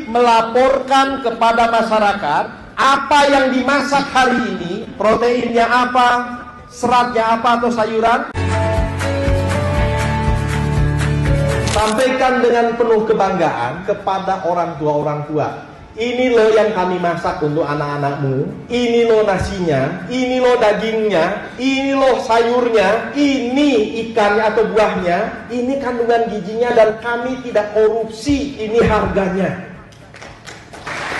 melaporkan kepada masyarakat apa yang dimasak hari ini, proteinnya apa, seratnya apa atau sayuran. Sampaikan dengan penuh kebanggaan kepada orang tua. Ini loh yang kami masak untuk anak-anakmu. Ini loh nasinya, ini loh dagingnya, ini loh sayurnya, ini ikannya atau buahnya, ini kandungan gizinya dan kami tidak korupsi, ini harganya.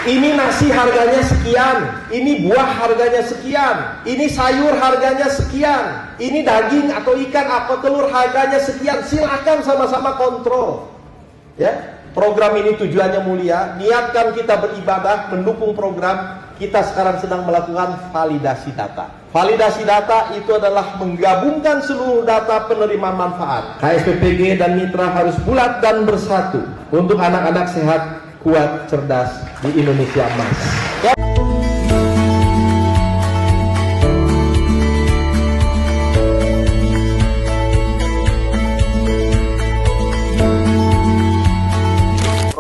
Ini nasi harganya sekian, ini buah harganya sekian, ini sayur harganya sekian, ini daging atau ikan atau telur harganya sekian. Silakan sama-sama kontrol. Ya. Program ini tujuannya mulia, niatkan kita beribadah, mendukung program. Kita sekarang sedang melakukan validasi data. Validasi data itu adalah menggabungkan seluruh data penerima manfaat. KSPPG dan mitra harus bulat dan bersatu untuk anak-anak sehat, kuat, cerdas di Indonesia emas. Ya.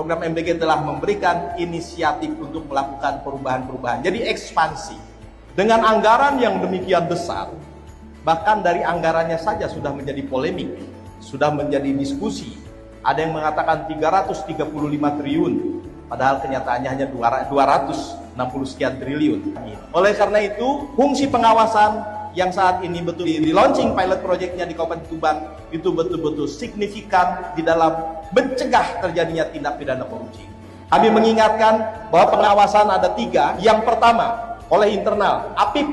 Program MDG telah memberikan inisiatif untuk melakukan perubahan-perubahan. Jadi ekspansi. Dengan anggaran yang demikian besar, bahkan dari anggarannya saja sudah menjadi polemik, sudah menjadi diskusi. Ada yang mengatakan 335 triliun, padahal kenyataannya hanya 260 sekian triliun. Oleh karena itu, fungsi pengawasan yang saat ini betul di launching pilot projectnya di Kabupaten Tuban itu betul-betul signifikan di dalam mencegah terjadinya tindak pidana korupsi. Kami mengingatkan bahwa pengawasan ada 3. Yang pertama oleh internal APIP,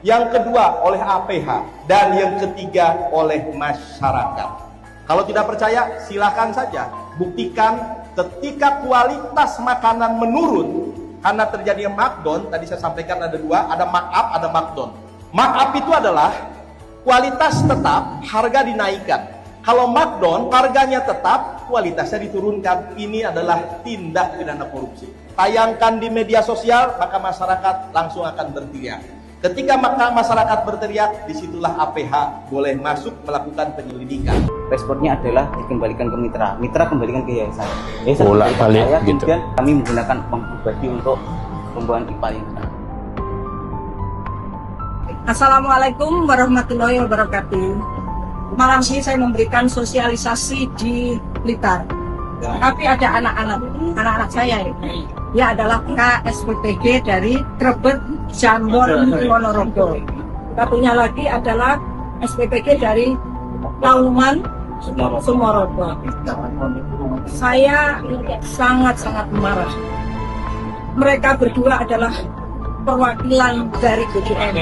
yang kedua oleh APH, dan yang ketiga oleh masyarakat. Kalau tidak percaya silakan saja buktikan ketika kualitas makanan menurun karena terjadinya markdown. Tadi saya sampaikan ada 2, ada markup, ada markdown. Markup itu adalah kualitas tetap, harga dinaikkan. Kalau markdown, harganya tetap, kualitasnya diturunkan. Ini adalah tindak pidana korupsi. Tayangkan di media sosial, maka masyarakat langsung akan berteriak. Ketika maka masyarakat berteriak, disitulah APH boleh masuk melakukan penyelidikan. Responnya adalah dikembalikan ke mitra kembalikan ke yayasan. Bolak balik gitu. Kemudian kami menggunakan uang pribadi untuk pembuangan IPA yang benar. Assalamualaikum warahmatullahi wabarakatuh. Malam ini saya memberikan sosialisasi di Blitar. Tapi ada anak-anak saya ini. Dia adalah KSPPG dari Krebet Jambon Ponorogo. Satunya lagi adalah SPPG dari Kauman Sumorogo. Saya sangat-sangat marah. Mereka berdua adalah perwakilan dari BGM.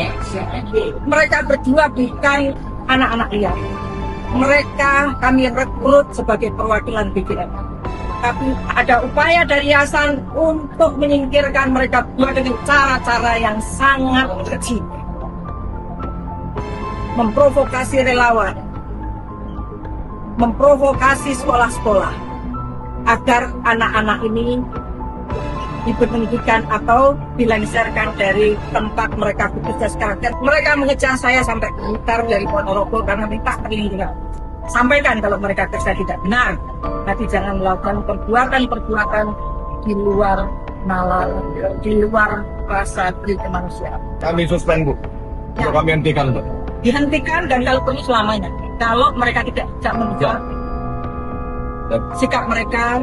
Mereka berdua bukan anak-anak liar. Mereka kami rekrut sebagai perwakilan BGM. Tapi ada upaya dari yayasan untuk menyingkirkan mereka berdua dengan cara-cara yang sangat keji. Memprovokasi relawan, memprovokasi sekolah-sekolah agar anak-anak ini diberhentikan atau dilengsarkan dari tempat mereka bekerja sekarang. Dan mereka mengejar saya sampai ke Blitar dari Ponorogo karena minta perlindungan. Sampaikan kalau mereka kerja tidak benar, nanti jangan melakukan perbuatan-perbuatan di luar nalar, di luar rasa kemanusiaan. Kami suspend, Bu. Ya. Kami hentikan, Bu. Dihentikan dan kalau perlu selamanya. Kalau mereka tidak menunjukkan sikap mereka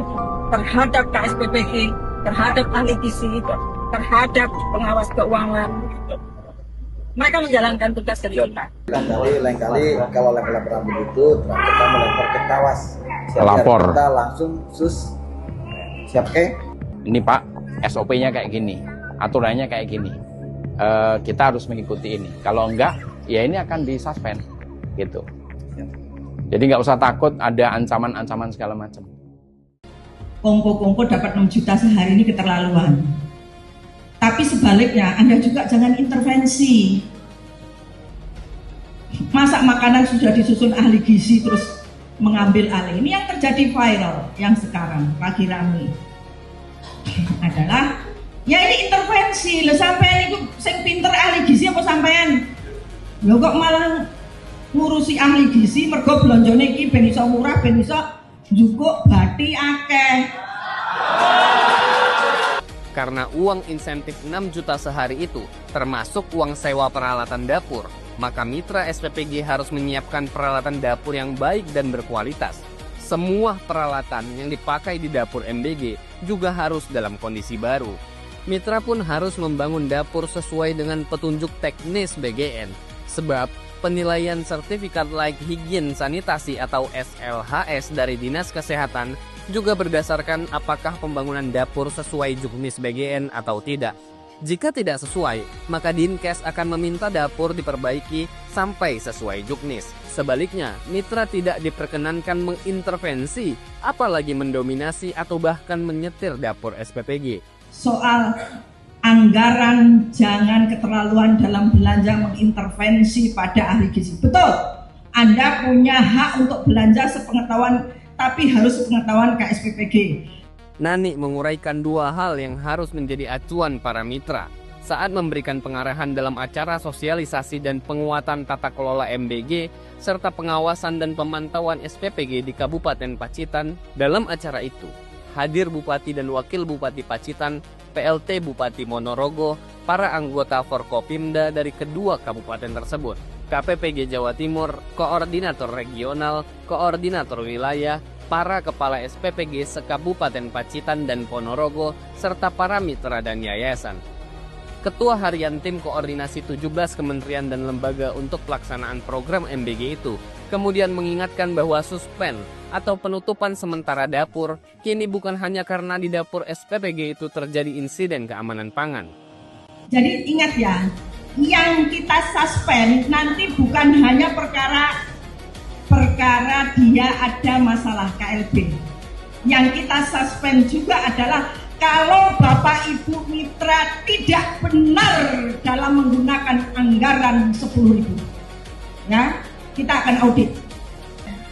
terhadap KSPPG, terhadap ahli gizi, terhadap pengawas keuangan, mereka menjalankan tugas dari kita. Lain kali kalau laporan begitu, kita melapor ke Kawas. Lapor. Kita langsung siap ke. Ini Pak, SOP-nya kayak gini, aturannya kayak gini. Kita harus mengikuti ini. Kalau enggak, ya ini akan disuspend, gitu. Jadi nggak usah takut ada ancaman-ancaman segala macam. Kongko dapat 6 juta sehari ini keterlaluan. Tapi sebaliknya, Anda juga jangan intervensi. Masak makanan sudah disusun ahli gizi terus mengambil alih. Ini yang terjadi viral yang sekarang lagi rame. Adalah ya ini intervensi. Lah sampean iku sing pinter ahli gizi apa sampean? Lho kok malah ngurusi ahli gizi mergo blonjone iki ben iso murah ben iso njukuk bathi akeh. Karena uang insentif 6 juta sehari itu termasuk uang sewa peralatan dapur, maka mitra SPPG harus menyiapkan peralatan dapur yang baik dan berkualitas. Semua peralatan yang dipakai di dapur MBG juga harus dalam kondisi baru. Mitra pun harus membangun dapur sesuai dengan petunjuk teknis BGN, sebab penilaian sertifikat layak higien sanitasi atau SLHS dari Dinas Kesehatan juga berdasarkan apakah pembangunan dapur sesuai juknis BGN atau tidak. Jika tidak sesuai, maka Dinkes akan meminta dapur diperbaiki sampai sesuai juknis. Sebaliknya, mitra tidak diperkenankan mengintervensi, apalagi mendominasi atau bahkan menyetir dapur SPPG. Soal anggaran, jangan keterlaluan dalam belanja mengintervensi pada ahli gizi. Betul, Anda punya hak untuk belanja sepengetahuan, tapi harus sepengetahuan KSPPG. Nani menguraikan dua hal yang harus menjadi acuan para mitra saat memberikan pengarahan dalam acara sosialisasi dan penguatan tata kelola MBG serta pengawasan dan pemantauan SPPG di Kabupaten Pacitan. Dalam acara itu, hadir Bupati dan Wakil Bupati Pacitan, PLT Bupati Monorogo, para anggota Forkopimda dari kedua kabupaten tersebut, KPPG Jawa Timur, Koordinator Regional, Koordinator Wilayah, para kepala SPPG sekabupaten Pacitan dan Ponorogo, serta para mitra dan yayasan. Ketua Harian Tim Koordinasi 17 Kementerian dan Lembaga untuk pelaksanaan program MBG itu kemudian mengingatkan bahwa suspend atau penutupan sementara dapur kini bukan hanya karena di dapur SPPG itu terjadi insiden keamanan pangan. Jadi ingat ya, yang kita suspend nanti bukan hanya perkara dia ada masalah KLB. Yang kita suspend juga adalah kalau Bapak Ibu mitra tidak benar dalam menggunakan anggaran 10.000. Ya, kita akan audit.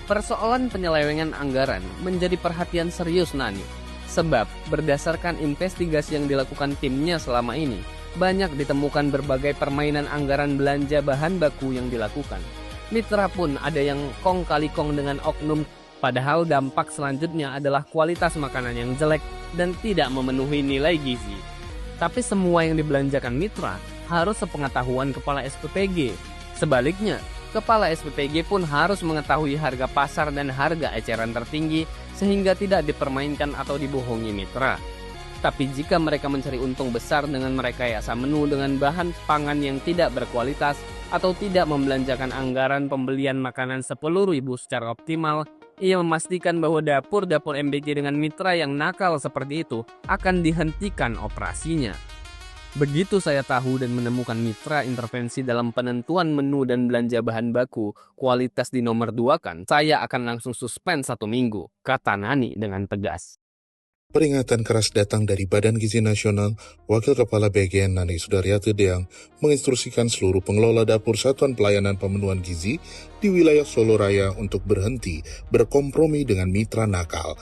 Persoalan penyelewengan anggaran menjadi perhatian serius Nani. Sebab berdasarkan investigasi yang dilakukan timnya selama ini, banyak ditemukan berbagai permainan anggaran belanja bahan baku yang dilakukan. Mitra pun ada yang kong kali kong dengan oknum, padahal dampak selanjutnya adalah kualitas makanan yang jelek dan tidak memenuhi nilai gizi. Tapi semua yang dibelanjakan mitra harus sepengetahuan kepala SPPG. Sebaliknya, kepala SPPG pun harus mengetahui harga pasar dan harga eceran tertinggi sehingga tidak dipermainkan atau dibohongi mitra. Tapi jika mereka mencari untung besar dengan merekayasa menu dengan bahan pangan yang tidak berkualitas atau tidak membelanjakan anggaran pembelian makanan 10.000 secara optimal, ia memastikan bahwa dapur-dapur MBG dengan mitra yang nakal seperti itu akan dihentikan operasinya. Begitu saya tahu dan menemukan mitra intervensi dalam penentuan menu dan belanja bahan baku, kualitas di nomor 2 kan, saya akan langsung suspend 1 minggu, kata Nani dengan tegas. Peringatan keras datang dari Badan Gizi Nasional. Wakil Kepala BGN Nani Sudaryati Deang menginstruksikan seluruh pengelola dapur Satuan Pelayanan Pemenuhan Gizi di wilayah Solo Raya untuk berhenti berkompromi dengan mitra nakal.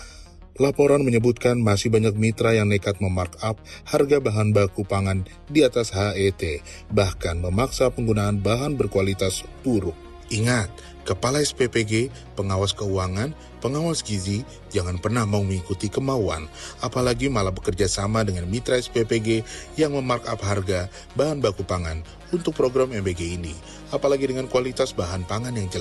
Laporan menyebutkan masih banyak mitra yang nekat memarkup harga bahan baku pangan di atas HET, bahkan memaksa penggunaan bahan berkualitas buruk. Ingat, Kepala SPPG, pengawas keuangan, pengawas gizi, jangan pernah mau mengikuti kemauan, apalagi malah bekerja sama dengan mitra SPPG yang memarkup harga bahan baku pangan untuk program MBG ini, apalagi dengan kualitas bahan pangan yang jelek.